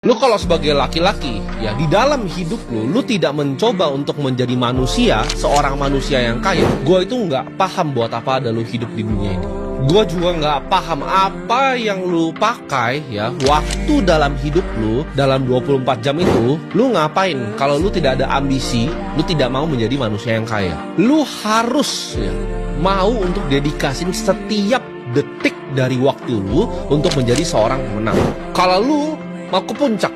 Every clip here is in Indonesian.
Lu kalau sebagai laki-laki, ya di dalam hidup lu tidak mencoba untuk menjadi manusia, seorang manusia yang kaya. Gue itu nggak paham buat apa ada lu hidup di dunia ini. Gue juga nggak paham apa yang lu pakai, ya, waktu dalam hidup lu, dalam 24 jam itu, lu ngapain kalau lu tidak ada ambisi, lu tidak mau menjadi manusia yang kaya. Lu harus, ya, mau untuk dedikasin setiap detik dari waktu lu untuk menjadi seorang pemenang. Kalau lu mau ke puncak,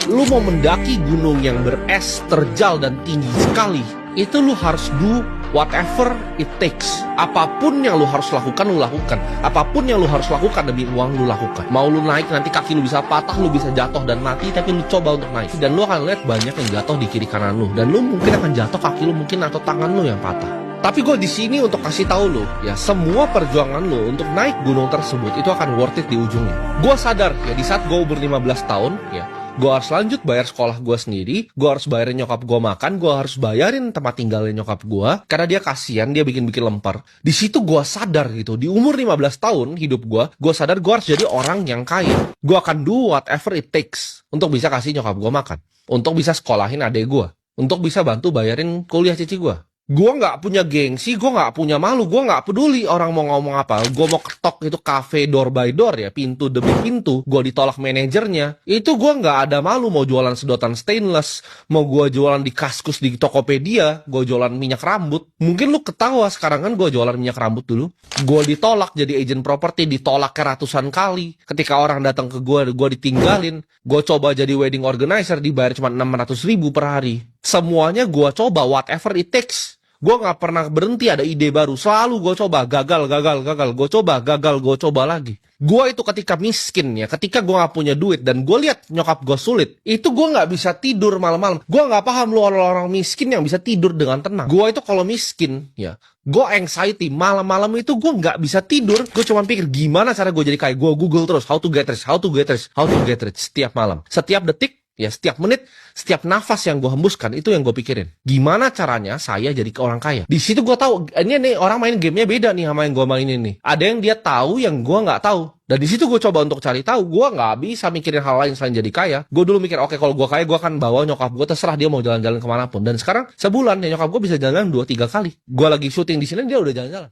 lu mau mendaki gunung yang beres, terjal dan tinggi sekali, itu lu harus do whatever it takes. Apapun yang lu harus lakukan, lu lakukan. Apapun yang lu harus lakukan demi uang, lu lakukan. Mau lu naik, nanti kaki lu bisa patah, lu bisa jatuh dan mati, tapi lu coba untuk naik. Dan lu akan lihat banyak yang jatuh di kiri kanan lu. Dan lu mungkin akan jatuh, kaki lu mungkin atau tangan lu yang patah. Tapi gue di sini untuk kasih tahu lo, ya, semua perjuangan lo untuk naik gunung tersebut itu akan worth it di ujungnya. Gue sadar, ya, di saat gue umur 15 tahun, ya, gue harus lanjut bayar sekolah gue sendiri, gue harus bayarin nyokap gue makan, gue harus bayarin tempat tinggalnya nyokap gue, karena dia kasihan, dia bikin-bikin lempar. Di situ gue sadar gitu, di umur 15 tahun hidup gue sadar gue harus jadi orang yang kaya. Gue akan do whatever it takes untuk bisa kasih nyokap gue makan, untuk bisa sekolahin adek gue, untuk bisa bantu bayarin kuliah cici gue. Gue nggak punya gengsi, gue nggak punya malu, gue nggak peduli orang mau ngomong apa. Gue mau ketok itu cafe door by door, ya, pintu demi pintu, gue ditolak manajernya. Itu gue nggak ada malu, mau jualan sedotan stainless, mau gue jualan di Kaskus di Tokopedia, gue jualan minyak rambut. Mungkin lu ketawa sekarang kan gue jualan minyak rambut dulu. Gue ditolak jadi agent properti, ditolak ratusan kali. Ketika orang datang ke gue ditinggalin. Gue coba jadi wedding organizer, dibayar cuma 600.000 per hari. Semuanya gue coba, whatever it takes. Gue gak pernah berhenti ada ide baru. Selalu gue coba, gagal. Gue coba, gagal, gue coba lagi. Gue itu ketika miskin, ya, ketika gue gak punya duit dan gue lihat nyokap gue sulit, itu gue gak bisa tidur malam-malam. Gue gak paham lu orang-orang miskin yang bisa tidur dengan tenang. Gue itu kalau miskin, ya, gue anxiety. Malam-malam itu gue gak bisa tidur. Gue cuma pikir gimana cara gue jadi kaya. Gue Google terus, how to get rich setiap malam. Setiap detik, ya, setiap menit, setiap nafas yang gue hembuskan, itu yang gue pikirin. Gimana caranya saya jadi orang kaya? Di situ gue tahu, ini orang main gamenya beda nih sama yang gue mainin nih. Ada yang dia tahu, yang gue nggak tahu. Dan di situ gue coba untuk cari tahu. Gue nggak bisa mikirin hal lain selain jadi kaya. Gue dulu mikir, oke, kalau gue kaya, gue akan bawa nyokap gue, terserah dia mau jalan-jalan kemanapun. Dan sekarang sebulan, ya, nyokap gue bisa jalan-jalan 2-3 kali. Gue lagi syuting di sini, dia udah jalan-jalan.